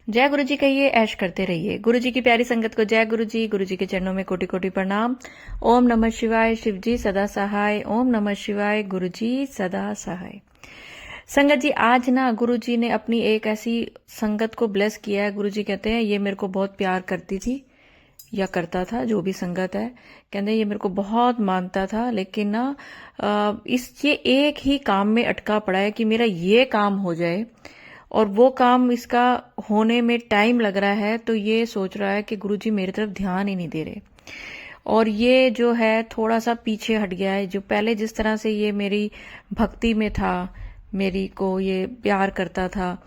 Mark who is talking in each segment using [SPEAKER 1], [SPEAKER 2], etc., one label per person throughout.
[SPEAKER 1] जय गुरु जी कहिए, ऐश करते रहिए। गुरु जी की प्यारी संगत को जय गुरु जी। गुरु जी के चरणों में कोटि कोटि प्रणाम। ओम नमः शिवाय। शिव जी सदा सहाय। ओम नमः शिवाय। गुरु जी सदा सहाय। संगत जी, आज ना गुरु जी ने अपनी एक ऐसी संगत को ब्लेस किया है। गुरु जी कहते हैं ये मेरे को बहुत प्यार करती थी या करता था, जो भी संगत है। कहते ये मेरे को बहुत मानता था, लेकिन ना ये एक ही काम में अटका पड़ा है कि मेरा ये काम हो जाए, और वो काम इसका होने में टाइम लग रहा है। तो ये सोच रहा है कि गुरुजी मेरी तरफ ध्यान ही नहीं दे रहे, और ये जो है थोड़ा सा पीछे हट गया है। जो पहले जिस तरह से ये मेरी भक्ति में था, मेरी को ये प्यार करता था,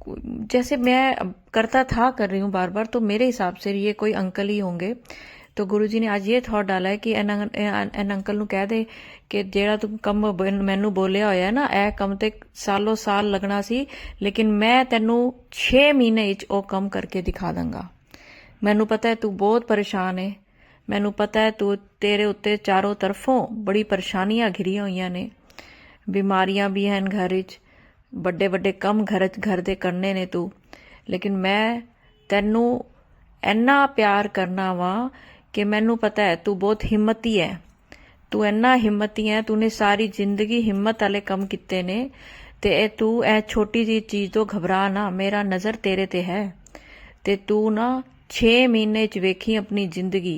[SPEAKER 1] जैसे मैं करता था, कर रही हूँ बार बार, तो मेरे हिसाब से ये कोई अंकल ही होंगे। तो गुरुजी ने आज ये थॉट डाला है कि एन अंकल ਨੂੰ ਕਹਿ ਦੇ कि ਜਿਹੜਾ ਤੂੰ ਕੰਮ ਮੈਨੂੰ ਬੋਲਿਆ ਹੋਇਆ ਨਾ, ਇਹ ਕੰਮ ਤੇ ਸਾਲੋਂ ਸਾਲ ਲੱਗਣਾ ਸੀ, ਲੇਕਿਨ ਮੈਂ ਤੈਨੂੰ 6 ਮਹੀਨੇ ਵਿੱਚ ਉਹ ਕੰਮ ਕਰਕੇ ਦਿਖਾ ਦਾਂਗਾ। ਮੈਨੂੰ ਪਤਾ ਹੈ ਤੂੰ ਬਹੁਤ ਪਰੇਸ਼ਾਨ ਹੈ, ਮੈਨੂੰ ਪਤਾ ਹੈ ਤੂੰ ਤੇਰੇ ਉੱਤੇ ਚਾਰੋਂ ਤਰਫੋਂ ਬੜੀ ਪਰੇਸ਼ਾਨੀਆਂ ਘਿਰੀਆਂ ਹੋਈਆਂ ਨੇ, ਬਿਮਾਰੀਆਂ ਵੀ ਹਨ ਘਰ ਵਿੱਚ, ਵੱਡੇ ਵੱਡੇ ਕੰਮ घर ਦੇ ਕਰਨੇ ਨੇ ਤੂੰ, ਲੇਕਿਨ ਮੈਂ ਤੈਨੂੰ ਇੰਨਾ ਪਿਆਰ ਕਰਨਾ ਵਾ कि मैनू पता है तू बहुत हिम्मती है, तू इन्ना हिम्मती है, तूने सारी जिंदगी हिम्मत वाले कम किते ने, ते तू ए छोटी जी चीज तो घबरा ना, मेरा नजर तेरे ते है, ते तू ना 6 महीने च वेखी अपनी जिंदगी,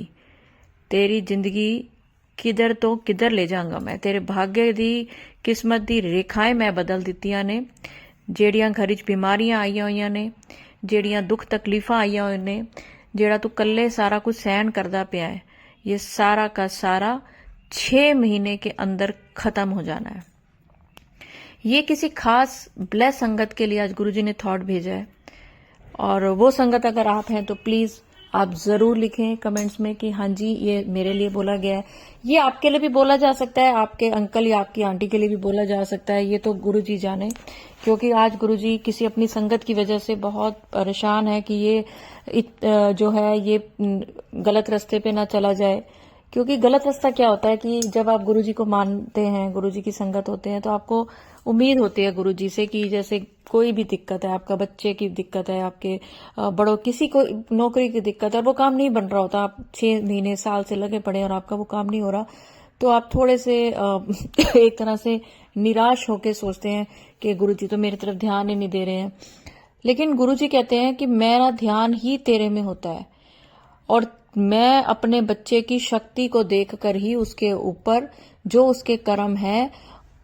[SPEAKER 1] तेरी जिंदगी किधर तो किधर ले जाऊंगा मैं। तेरे भाग्य दी किस्मत दी रेखाएं मैं बदल दित्तियां ने, जेड़ियां घर च बीमारियां आईयां होईयां ने, जेड़ियां दुख तकलीफां आईयां होईयां ने, जेड़ा तू कल्ले सारा कुछ सहन करदा पिया है, ये सारा का सारा 6 महीने के अंदर खत्म हो जाना है। ये किसी खास ब्लेस संगत के लिए आज गुरुजी ने थॉट भेजा है, और वो संगत अगर आप हैं तो प्लीज आप जरूर लिखें कमेंट्स में कि हाँ जी ये मेरे लिए बोला गया है। ये आपके लिए भी बोला जा सकता है, आपके अंकल या आपकी आंटी के लिए भी बोला जा सकता है, ये तो गुरुजी जाने। क्योंकि आज गुरुजी किसी अपनी संगत की वजह से बहुत परेशान है कि ये जो है ये गलत रास्ते पे ना चला जाए। क्योंकि गलत रास्ता क्या होता है कि जब आप गुरुजी को मानते हैं, गुरुजी की संगत होते हैं, तो आपको उम्मीद होती है गुरुजी से कि जैसे कोई भी दिक्कत है, आपका बच्चे की दिक्कत है, आपके बड़ों किसी को नौकरी की दिक्कत है, और वो काम नहीं बन रहा होता, आप 6 महीने साल से लगे पड़े और आपका वो काम नहीं हो रहा, तो आप थोड़े से एक तरह से निराश होकर सोचते हैं कि गुरुजी तो मेरी तरफ ध्यान ही नहीं दे रहे हैं। लेकिन गुरुजी कहते हैं कि मेरा ध्यान ही तेरे में होता है, और मैं अपने बच्चे की शक्ति को देखकर ही उसके ऊपर जो उसके कर्म है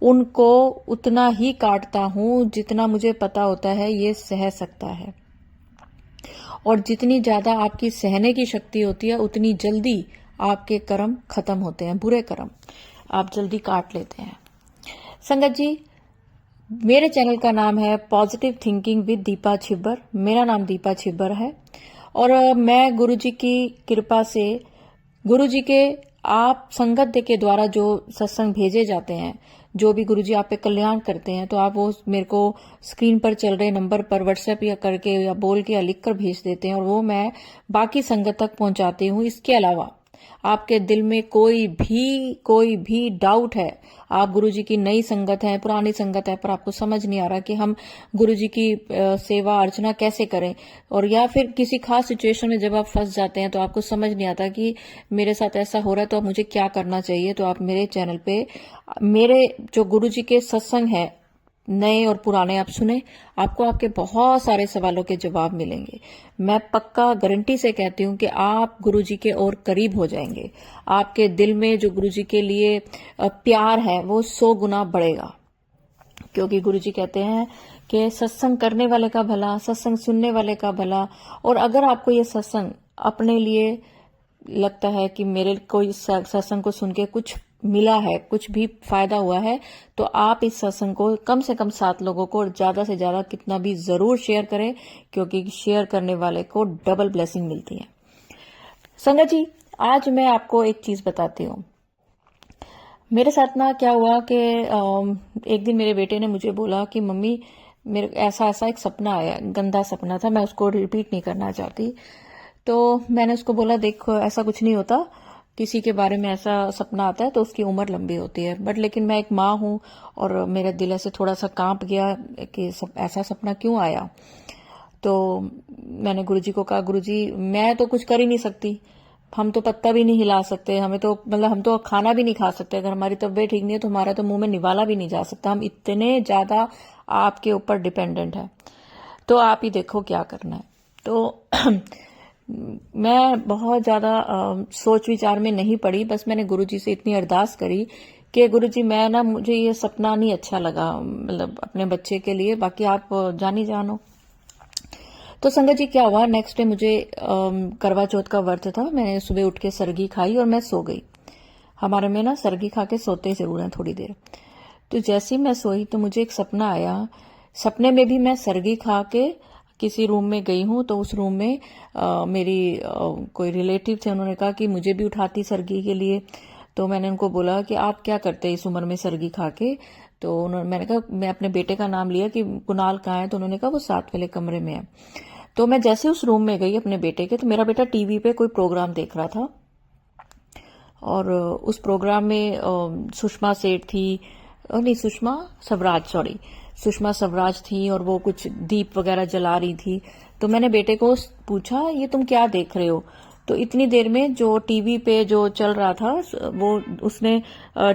[SPEAKER 1] उनको उतना ही काटता हूं जितना मुझे पता होता है ये सह सकता है। और जितनी ज्यादा आपकी सहने की शक्ति होती है, उतनी जल्दी आपके कर्म खत्म होते हैं, बुरे कर्म आप जल्दी काट लेते हैं। संगत जी, मेरे चैनल का नाम है positive thinking with Deepa Chhibber. मेरा नाम दीपा छिब्बर है, और मैं गुरुजी की कृपा से, गुरुजी के आप संगत के द्वारा जो सत्संग भेजे जाते हैं, जो भी गुरुजी आप पे कल्याण करते हैं, तो आप वो मेरे को स्क्रीन पर चल रहे नंबर पर व्हाट्सएप या करके या बोल के या लिख कर भेज देते हैं, और वो मैं बाकी संगत तक पहुंचाती हूँ। इसके अलावा आपके दिल में कोई भी डाउट है, आप गुरुजी की नई संगत है, पुरानी संगत है, पर आपको समझ नहीं आ रहा कि हम गुरुजी की सेवा अर्चना कैसे करें, और या फिर किसी खास सिचुएशन में जब आप फंस जाते हैं तो आपको समझ नहीं आता कि मेरे साथ ऐसा हो रहा है तो अब मुझे क्या करना चाहिए, तो आप मेरे चैनल पे मेरे जो गुरुजी के सत्संग है, नए और पुराने, आप सुने, आपको आपके बहुत सारे सवालों के जवाब मिलेंगे। मैं पक्का गारंटी से कहती हूँ कि आप गुरुजी के और करीब हो जाएंगे। आपके दिल में जो गुरुजी के लिए प्यार है वो 100 गुना बढ़ेगा। क्योंकि गुरुजी कहते हैं कि सत्संग करने वाले का भला, सत्संग सुनने वाले का भला। और अगर आपको ये सत्संग अपने लिए लगता है कि मेरे को इस सत्संग को सुन के कुछ मिला है, कुछ भी फायदा हुआ है, तो आप इस सत्संग को कम से कम 7 लोगों को, और ज्यादा से ज्यादा कितना भी जरूर शेयर करें, क्योंकि शेयर करने वाले को डबल ब्लेसिंग मिलती है। संगत जी, आज मैं आपको एक चीज बताती हूँ। मेरे साथ ना क्या हुआ कि एक दिन मेरे बेटे ने मुझे बोला कि मम्मी मेरे ऐसा ऐसा एक सपना आया, गंदा सपना था, मैं उसको रिपीट नहीं करना चाहती। तो मैंने उसको बोला देखो ऐसा कुछ नहीं होता, किसी के बारे में ऐसा सपना आता है तो उसकी उम्र लंबी होती है, बट लेकिन मैं एक माँ हूं और मेरा दिल ऐसे थोड़ा सा कांप गया कि ऐसा सपना क्यों आया। तो मैंने गुरुजी को कहा, गुरुजी मैं तो कुछ कर ही नहीं सकती, हम तो पत्ता भी नहीं हिला सकते, हमें तो मतलब हम तो खाना भी नहीं खा सकते, अगर हमारी तबीयत ठीक नहीं है तो हमारा तो मुंह में निवाला भी नहीं जा सकता, हम इतने ज्यादा आपके ऊपर डिपेंडेंट है, तो आप ही देखो क्या करना है। तो मैं बहुत ज्यादा सोच विचार में नहीं पड़ी, बस मैंने गुरुजी से इतनी अरदास करी कि गुरुजी मैं ना, मुझे ये सपना नहीं अच्छा लगा, मतलब अपने बच्चे के लिए, बाकी आप जानी जानो। तो संगत जी क्या हुआ, नेक्स्ट डे मुझे करवा चौथ का व्रत था, मैंने सुबह उठ के सरगी खाई और मैं सो गई। हमारे में ना सरगी खा के सोते जरूर हैं थोड़ी देर। तो जैसे ही मैं सोई तो मुझे एक सपना आया, सपने में भी मैं सरगी खा के किसी रूम में गई हूं, तो उस रूम में मेरी कोई रिलेटिव थे, उन्होंने कहा कि मुझे भी उठाती सरगी के लिए। तो मैंने उनको बोला कि आप क्या करते इस उम्र में सरगी खा के, तो मैंने कहा, मैं अपने बेटे का नाम लिया कि कुणाल कहाँ है, तो उन्होंने कहा वो 7 वाले कमरे में है। तो मैं जैसे उस रूम में गई अपने बेटे के, तो मेरा बेटा टीवी पे कोई प्रोग्राम देख रहा था और उस प्रोग्राम में सुषमा सेठ थी, नहीं सुषमा स्वराज, सॉरी सुषमा स्वराज थी, और वो कुछ दीप वगैरह जला रही थी। तो मैंने बेटे को पूछा, ये तुम क्या देख रहे हो? तो इतनी देर में जो टीवी पे जो चल रहा था वो उसने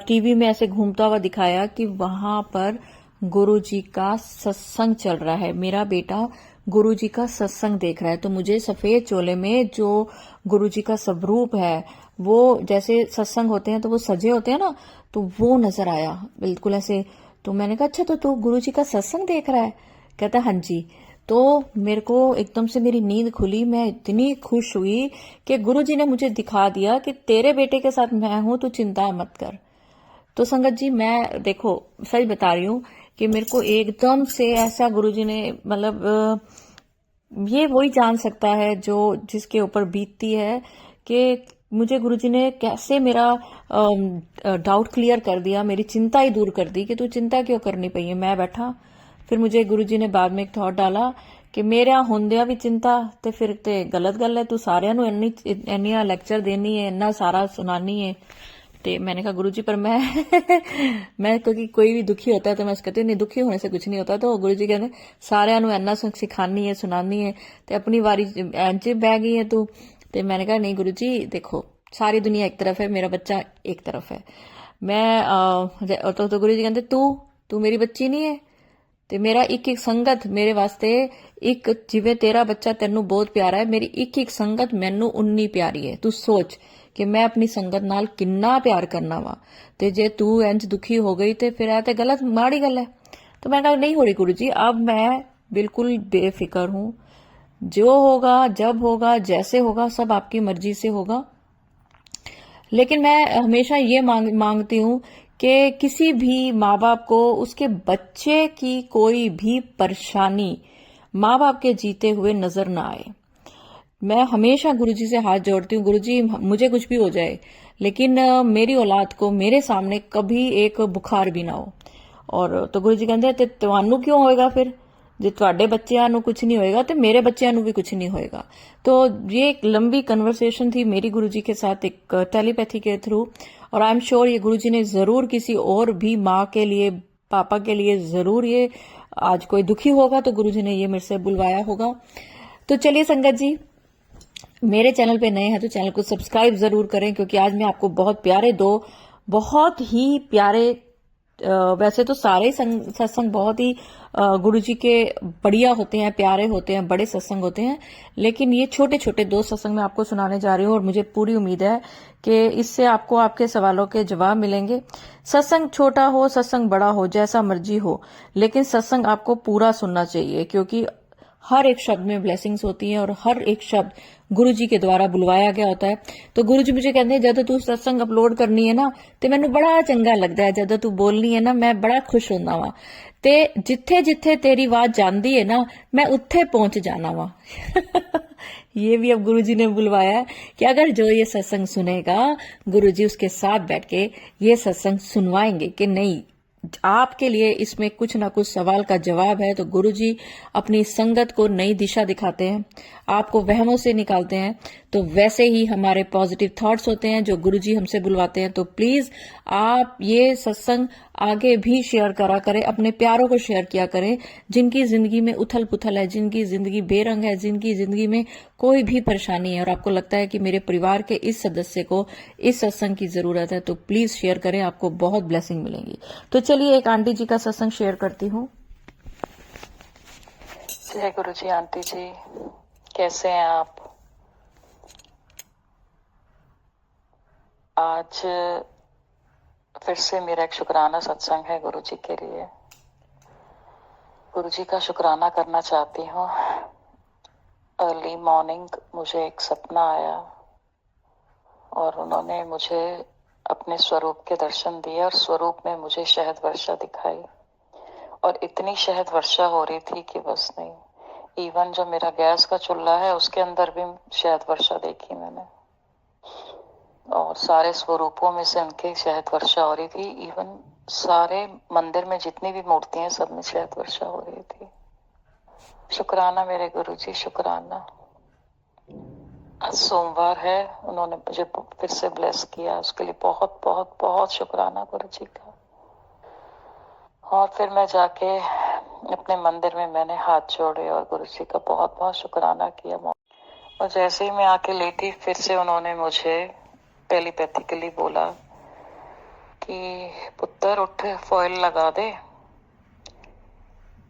[SPEAKER 1] टीवी में ऐसे घूमता हुआ दिखाया कि वहां पर गुरुजी का सत्संग चल रहा है, मेरा बेटा गुरुजी का सत्संग देख रहा है। तो मुझे सफेद चोले में जो गुरुजी का स्वरूप है, वो जैसे सत्संग होते हैं तो वो सजे होते हैं ना, तो वो नजर आया बिल्कुल ऐसे। तो मैंने कहा, अच्छा तो तू गुरुजी का सत्संग देख रहा है? कहता हाँ जी। तो मेरे को एकदम से मेरी नींद खुली, मैं इतनी खुश हुई कि गुरुजी ने मुझे दिखा दिया कि तेरे बेटे के साथ मैं हूं, तू चिंता मत कर। तो संगत जी मैं देखो सच बता रही हूँ कि मेरे को एकदम से ऐसा गुरुजी ने, मतलब ये वही जान सकता है जो जिसके ऊपर बीतती है, कि मुझे गुरुजी ने कैसे मेरा डाउट क्लियर कर दिया, मेरी चिंता ही दूर कर दी कि तू चिंता क्यों करनी पई है, मैं बैठा। फिर मुझे गुरुजी ने बाद में एक थॉट डाला कि मेरा होंदिया भी चिंता ते फिर ते गलत गल है, तू सारिਆਂ ਨੂੰ ਇੰਨੀਆਂ ਲੈਕਚਰ ਦੇਣੀ है, ਇੰਨਾ सारा सुनानी है। तो मैंने कहा गुरुजी पर मैं क्योंकि कोई भी दुखी होता है तो मैं उसको कहती हूँ नहीं, दुखी होने से कुछ नहीं होता। तो गुरुजी कहते सारिਆਂ ਨੂੰ ਇੰਨਾ सिखानी है सुनानी है, तो अपनी वारी इंज बह गई है तू। तो मैंने कहा नहीं गुरुजी देखो, सारी दुनिया एक तरफ है, मेरा बच्चा एक तरफ है। मैं तो गुरुजी कहते तू मेरी बच्ची नहीं है, ਤੇ ਮੇਰਾ ਇੱਕ ਇੱਕ ਸੰਗਤ ਮੇਰੇ ਵਾਸਤੇ, ਇੱਕ ਜਿਵੇਂ ਤੇਰਾ ਬੱਚਾ ਤੈਨੂੰ ਬਹੁਤ ਪਿਆਰਾ ਹੈ, ਮੇਰੀ ਇੱਕ ਇੱਕ ਸੰਗਤ ਮੈਨੂੰ ਉਨੀ ਪਿਆਰੀ ਹੈ। ਤੂੰ ਸੋਚ ਕਿ ਮੈਂ ਆਪਣੀ ਸੰਗਤ ਨਾਲ ਕਿੰਨਾ ਪਿਆਰ ਕਰਨਾ ਵਾ, ਤੇ ਜੇ ਤੂੰ ਇੰਜ ਦੁਖੀ ਹੋ ਗਈ ਤੇ ਫਿਰ ਇਹ ਤੇ ਗਲਤ ਮਾੜੀ ਗੱਲ है। तो मैं कहा नहीं हो रही गुरुजी, अब मैं बिल्कुल बेफिक्र हूं, जो होगा जब होगा जैसे होगा सब आपकी मर्जी से होगा। लेकिन मैं हमेशा ये मांगती हूं कि किसी भी माँ बाप को उसके बच्चे की कोई भी परेशानी माँ बाप के जीते हुए नजर ना आए। मैं हमेशा गुरुजी से हाथ जोड़ती हूँ, गुरुजी मुझे कुछ भी हो जाए लेकिन मेरी औलाद को मेरे सामने कभी एक बुखार भी ना हो। और तो गुरुजी कहते हैं ਤੁਹਾਨੂੰ क्यों होएगा फिर, ਜੇ ਤੁਹਾਡੇ ਬੱਚਿਆਂ ਨੂੰ कुछ नहीं होएगा तो मेरे बच्चों ਨੂੰ भी कुछ नहीं होएगा। तो ये एक लंबी कन्वर्सेशन थी मेरी गुरुजी के साथ एक टेलीपैथी के थ्रू, और आई एम श्योर ये गुरुजी ने जरूर किसी और भी माँ के लिए, पापा के लिए जरूर ये आज कोई दुखी होगा तो गुरुजी ने ये मेरे से बुलवाया होगा। तो चलिए संगत जी, मेरे चैनल पे नए हैं तो चैनल को सब्सक्राइब जरूर करें, क्योंकि आज मैं आपको बहुत प्यारे दो, बहुत ही प्यारे, वैसे तो सारे सत्संग बहुत ही गुरुजी के बढ़िया होते हैं, प्यारे होते हैं, बड़े सत्संग होते हैं, लेकिन ये छोटे छोटे 2 सत्संग मैं आपको सुनाने जा रही हूँ और मुझे पूरी उम्मीद है कि इससे आपको आपके सवालों के जवाब मिलेंगे। सत्संग छोटा हो, सत्संग बड़ा हो, जैसा मर्जी हो, लेकिन सत्संग आपको पूरा सुनना चाहिए, क्योंकि हर एक शब्द में ब्लेसिंग्स होती हैं और हर एक शब्द गुरुजी के द्वारा बुलवाया गया होता है। तो गुरुजी मुझे कहते हैं जब तू सत्संग अपलोड करनी है ना तो मैनू बड़ा चंगा लगता है, जब तू बोलनी है ना मैं बड़ा खुश होना वा, ते जिथे जिथे तेरी आवाज जाती है ना मैं उत्थे पहुंच जाना वा। ये भी अब गुरुजी ने बुलवाया है कि अगर जो ये सत्संग सुनेगा गुरुजी उसके साथ बैठ के ये सत्संग सुनवाएंगे कि नहीं आपके लिए इसमें कुछ ना कुछ सवाल का जवाब है। तो गुरुजी अपनी संगत को नई दिशा दिखाते हैं, आपको वहमों से निकालते हैं। तो वैसे ही हमारे पॉजिटिव थॉट्स होते हैं जो गुरुजी हमसे बुलवाते हैं। तो प्लीज आप ये सत्संग आगे भी शेयर करा करें, अपने प्यारों को शेयर किया करें, जिनकी जिंदगी में उथल पुथल है, जिनकी जिंदगी बेरंग है, जिनकी जिंदगी में कोई भी परेशानी है और आपको लगता है कि मेरे परिवार के इस सदस्य को इस सत्संग की जरूरत है, तो प्लीज शेयर करें, आपको बहुत ब्लेसिंग मिलेंगी। तो चलिए एक आंटी जी का सत्संग शेयर करती हूँ।
[SPEAKER 2] जय गुरु जी। आंटी जी कैसे हैं आप? आज फिर से मेरा एक शुक्राना सत्संग है गुरु जी के लिए। गुरु जी का शुक्राना करना चाहती हूँ। अर्ली मॉर्निंग मुझे एक सपना आया और उन्होंने मुझे अपने स्वरूप के दर्शन दिए और स्वरूप में मुझे शहद वर्षा दिखाई और इतनी शहद वर्षा हो रही थी कि बस नहीं। इवन जो मेरा गैस का चूल्हा है उसके अंदर भी शहद वर्षा देखी मैंने और सारे स्वरूपों में से उनके शहद वर्षा हो रही थी। इवन सारे मंदिर में जितनी भी मूर्तियां सब में शहद वर्षा हो रही थी। शुक्राना मेरे गुरु जी, शुक्राना। आज सोमवार है, उन्होंने मुझे फिर से ब्लेस किया, उसके लिए बहुत बहुत बहुत शुक्राना गुरु जी का। और फिर मैं जाके अपने मंदिर में मैंने हाथ जोड़े और गुरु जी का बहुत बहुत शुक्राना किया। और जैसे ही मैं आके लेटी फिर से उन्होंने मुझे टेलीपैथिकली बोला कि पुत्र उठ, फॉइल लगा दे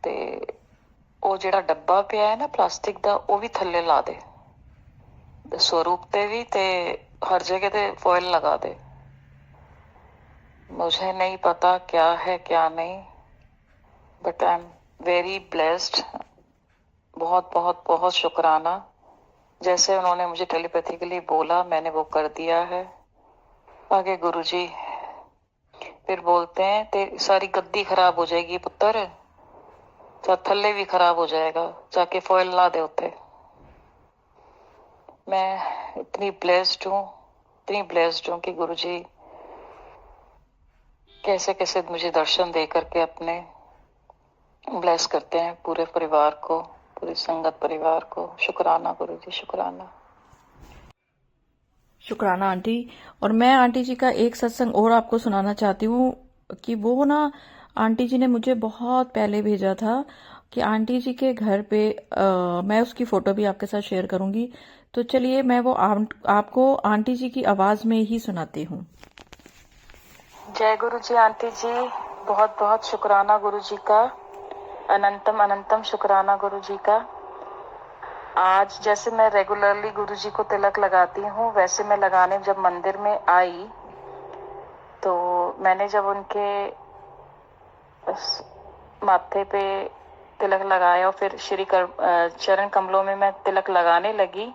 [SPEAKER 2] ते ਉਹ ਜਿਹੜਾ ਡੱਬਾ ਪਿਆ ਹੈ ਨਾ ਪਲਾਸਟਿਕ ਦਾ ਉਹ ਵੀ ਥੱਲੇ ਲਾ ਦੇ, स्वरूप पे भी ते हर जगह ते फॉइल लगा दे। मुझे नहीं पता क्या है क्या नहीं, but I am very blessed. बहुत बहुत बहुत शुक्राना। जैसे उन्होंने मुझे टेलीपैथिकली बोला मैंने वो कर दिया है। आगे गुरुजी फिर बोलते हैं तेरी सारी गद्दी खराब हो जाएगी पुत्र, थल्ले भी खराब हो जाएगा, जाके फॉइल ला दे उत्ते। मैं इतनी ब्लेस्ड हूँ कि गुरुजी कैसे कैसे मुझे दर्शन दे करके अपने ब्लेस करते हैं पूरे परिवार को, पूरी संगत परिवार को। शुक्राना गुरुजी, शुक्राना।
[SPEAKER 1] शुक्राना आंटी। और मैं आंटी जी का एक सत्संग और आपको सुनाना चाहती हूँ कि वो ना आंटी जी ने मुझे बहुत पहले भेजा था कि आंटी जी के घर पे मैं उसकी फोटो भी आपके साथ शेयर करूंगी। तो चलिए मैं वो आपको आंटी जी की आवाज में ही सुनाती हूँ।
[SPEAKER 2] जय गुरु जी। आंटी जी बहुत बहुत शुक्राना गुरु जी का, अनंतम अनंतम शुक्राना गुरु जी का। आज जैसे मैं रेगुलरली गुरु जी को तिलक लगाती हूँ वैसे मैं लगाने जब मंदिर में आई तो मैंने जब उनके माथे पे तिलक लगाया और फिर श्री चरण कमलों में मैं तिलक लगाने लगी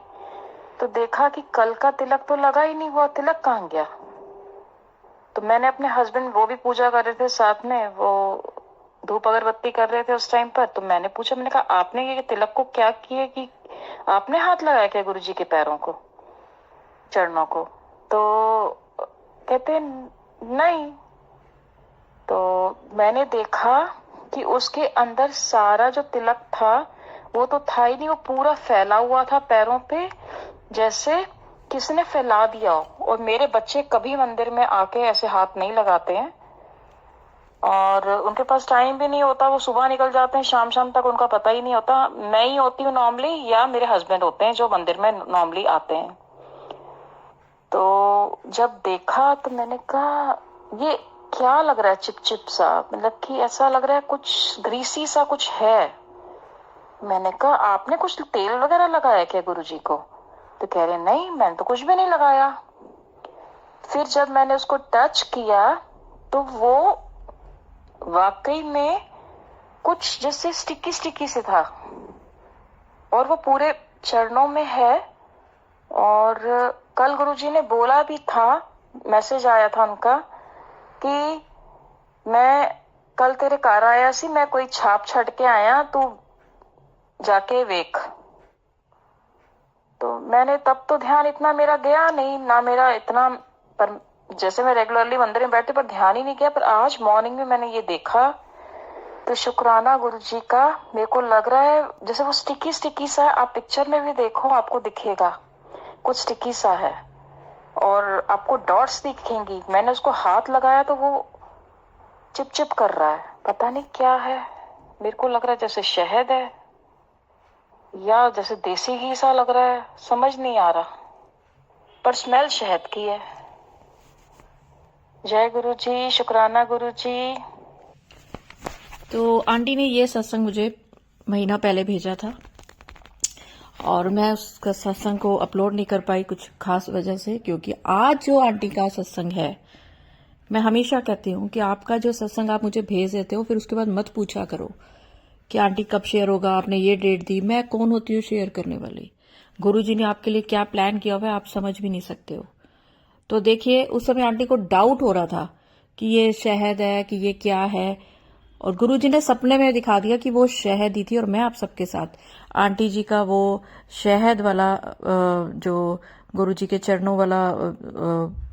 [SPEAKER 2] तो देखा कि कल का तिलक तो लगा ही नहीं हुआ, तिलक कहाँ गया। तो मैंने अपने हस्बैंड, वो भी पूजा कर रहे थे साथ में, वो धूप अगरबत्ती कर रहे थे उस टाइम पर। तो मैंने पूछा, मैंने कहा आपने ये तिलक को क्या किया कि आपने हाथ लगाया क्या गुरु जी के पैरों को, चरणों को? तो कहते नहीं। तो मैंने देखा कि उसके अंदर सारा जो तिलक था वो तो था ही नहीं, वो पूरा फैला हुआ था पैरों पे, जैसे किसने फैला दिया हो। और मेरे बच्चे कभी मंदिर में आके ऐसे हाथ नहीं लगाते हैं और उनके पास टाइम भी नहीं होता, वो सुबह निकल जाते हैं, शाम शाम तक उनका पता ही नहीं होता। मैं ही होती हूँ नॉर्मली या मेरे हस्बैंड होते हैं जो मंदिर में नॉर्मली आते हैं। तो जब देखा तो मैंने कहा ये क्या लग रहा है, चिपचिप सा, मतलब कि ऐसा लग रहा है कुछ ग्रीसी सा कुछ है। मैंने कहा आपने कुछ तेल वगैरह लगाया क्या गुरु जी को? तो कह रहे नहीं मैंने तो कुछ भी नहीं लगाया। फिर जब मैंने उसको टच किया तो वो वाकई में कुछ जैसे स्टिकी स्टिकी से था और वो पूरे चरणों में है। और कल गुरुजी ने बोला भी था, मैसेज आया था उनका कि मैं कल तेरे घर आया सी, मैं कोई छाप छड़ के आया, तू जाके वेख। तो मैंने तब तो ध्यान इतना मेरा गया नहीं, ना मेरा इतना, पर जैसे मैं रेगुलरली मंदिर में बैठती पर ध्यान ही नहीं किया, पर आज मॉर्निंग में मैंने ये देखा तो शुक्राना गुरु जी का। मेरे को लग रहा है जैसे वो स्टिकी स्टिकी सा है, आप पिक्चर में भी देखो आपको दिखेगा कुछ स्टिकी सा है और आपको डॉट्स दिखेंगी। मैंने उसको हाथ लगाया तो वो चिप चिप कर रहा है, पता नहीं क्या है। मेरे को लग रहा है जैसे शहद है या जैसे देसी घी सा लग रहा है, समझ नहीं आ रहा, पर स्मेल शहद की है। जय गुरु जी, शुक्राना गुरु जी।
[SPEAKER 1] तो आंटी ने ये सत्संग मुझे महीना पहले भेजा था और मैं उसका सत्संग को अपलोड नहीं कर पाई कुछ खास वजह से, क्योंकि आज जो आंटी का सत्संग है, मैं हमेशा कहती हूँ कि आपका जो सत्संग आप मुझे भेज देते हो फिर उसके बाद मत पूछा करो कि आंटी कब शेयर होगा, आपने ये डेट दी। मैं कौन होती हूँ शेयर करने वाली? गुरुजी ने आपके लिए क्या प्लान किया हुआ है आप समझ भी नहीं सकते हो। तो देखिए, उस समय आंटी को डाउट हो रहा था कि ये शहद है कि ये क्या है, और गुरुजी ने सपने में दिखा दिया कि वो शहद ही थी। और मैं आप सबके साथ आंटी जी का वो शहद वाला जो गुरुजी के चरणों वाला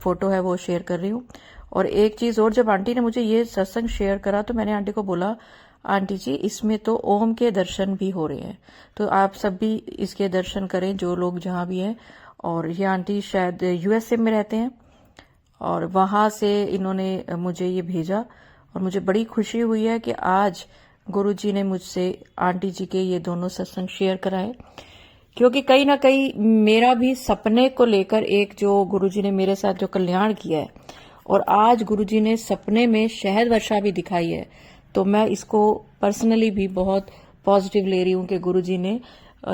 [SPEAKER 1] फोटो है वो शेयर कर रही हूँ। और एक चीज और, जब आंटी ने मुझे ये सत्संग शेयर करा तो मैंने आंटी को बोला, आंटी जी इसमें तो ओम के दर्शन भी हो रहे हैं, तो आप सब भी इसके दर्शन करें जो लोग जहां भी हैं। और ये आंटी शायद यूएसए में रहते हैं और वहां से इन्होंने मुझे ये भेजा और मुझे बड़ी खुशी हुई है कि आज गुरुजी ने मुझसे आंटी जी के ये दोनों सत्संग शेयर कराए, क्योंकि कहीं ना कहीं मेरा भी सपने को लेकर एक जो गुरुजी ने मेरे साथ जो कल्याण किया है और आज गुरुजी ने सपने में शहद वर्षा भी दिखाई है, तो मैं इसको पर्सनली भी बहुत पॉजिटिव ले रही हूं कि गुरुजी ने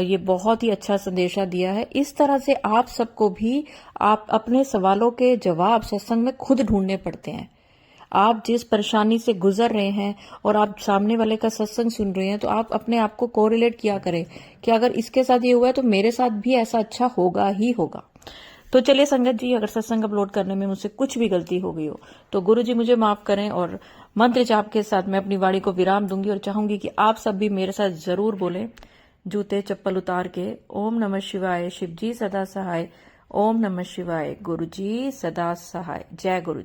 [SPEAKER 1] ये बहुत ही अच्छा संदेशा दिया है। इस तरह से आप सबको भी आप अपने सवालों के जवाब सत्संग में खुद ढूंढने पड़ते हैं। आप जिस परेशानी से गुजर रहे हैं और आप सामने वाले का सत्संग सुन रहे हैं, तो आप अपने आप को कोरिलेट किया करें कि अगर इसके साथ ये हुआ है तो मेरे साथ भी ऐसा अच्छा होगा ही होगा। तो चलिए संगत जी, अगर सत्संग अपलोड करने में मुझसे कुछ भी गलती हो गई हो तो गुरु जी मुझे माफ करें, और मंत्र जाप के साथ मैं अपनी वाणी को विराम दूंगी और चाहूंगी कि आप सब भी मेरे साथ जरूर बोलें, जूते चप्पल उतार के, ओम नमः शिवाय, शिव जी सदा सहाय, ओम नमः शिवाय, गुरु जी सदा सहाय। जय गुरु जी।